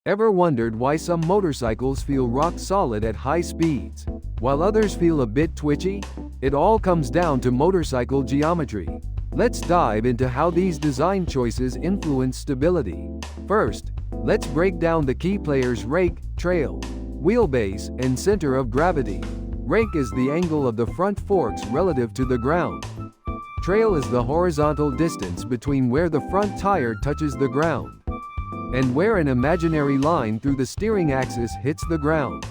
Ever wondered why some motorcycles feel rock solid at high speeds, while others feel a bit twitchy? It all comes down to motorcycle geometry. Let's dive into how these design choices influence stability. First, let's break down the key players: rake, trail, wheelbase, and center of gravity. Rake is the angle of the front forks relative to the ground. Trail is the horizontal distance between where the front tire touches the ground and where an imaginary line through the steering axis hits the ground.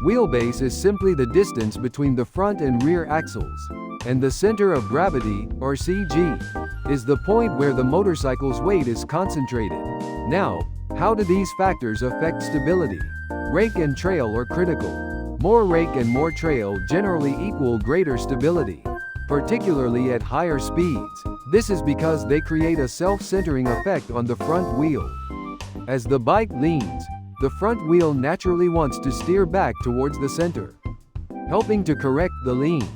Wheelbase is simply the distance between the front and rear axles. And the center of gravity, or CG, is the point where the motorcycle's weight is concentrated. Now, how do these factors affect stability? Rake and trail are critical. More rake and more trail generally equal greater stability, particularly at higher speeds. This is because they create a self-centering effect on the front wheel. As the bike leans, the front wheel naturally wants to steer back towards the center, helping to correct the lean.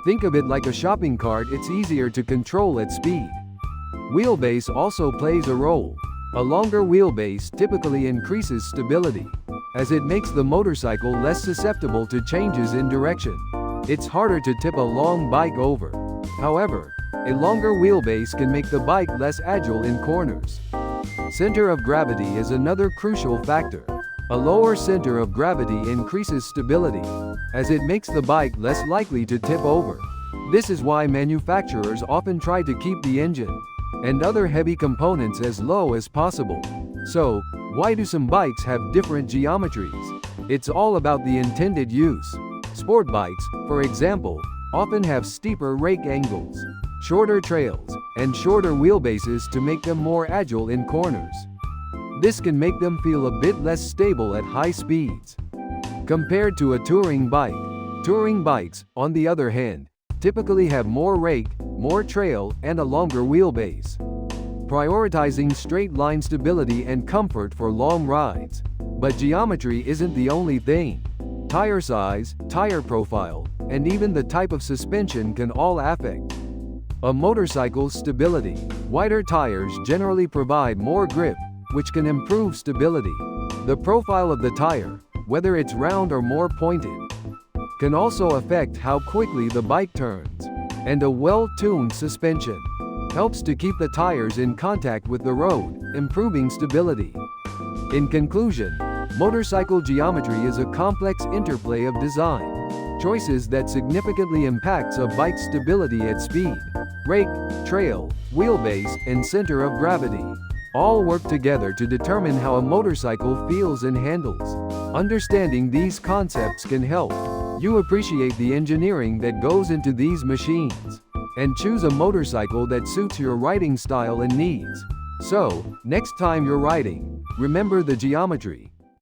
Think of it like a shopping cart; it's easier to control at speed. Wheelbase also plays a role. A longer wheelbase typically increases stability, as it makes the motorcycle less susceptible to changes in direction. It's harder to tip a long bike over. However, a longer wheelbase can make the bike less agile in corners. Center of gravity is another crucial factor. A lower center of gravity increases stability, as it makes the bike less likely to tip over. This is why manufacturers often try to keep the engine and other heavy components as low as possible. So, why do some bikes have different geometries? It's all about the intended use. Sport bikes, for example, often have steeper rake angles, shorter trails, and shorter wheelbases to make them more agile in corners. This can make them feel a bit less stable at high speeds. Compared to a touring bike, touring bikes, on the other hand, typically have more rake, more trail, and a longer wheelbase, prioritizing straight-line stability and comfort for long rides. But geometry isn't the only thing. Tire size, tire profile, and even the type of suspension can all affect a motorcycle's stability. Wider tires generally provide more grip, which can improve stability. The profile of the tire, whether it's round or more pointed, can also affect how quickly the bike turns. And a well-tuned suspension helps to keep the tires in contact with the road, improving stability. In conclusion, motorcycle geometry is a complex interplay of design choices that significantly impacts a bike's stability at speed. Rake, trail, wheelbase, and center of gravity all work together to determine how a motorcycle feels and handles. Understanding these concepts can help you appreciate the engineering that goes into these machines and choose a motorcycle that suits your riding style and needs. So, next time you're riding, remember the geometry.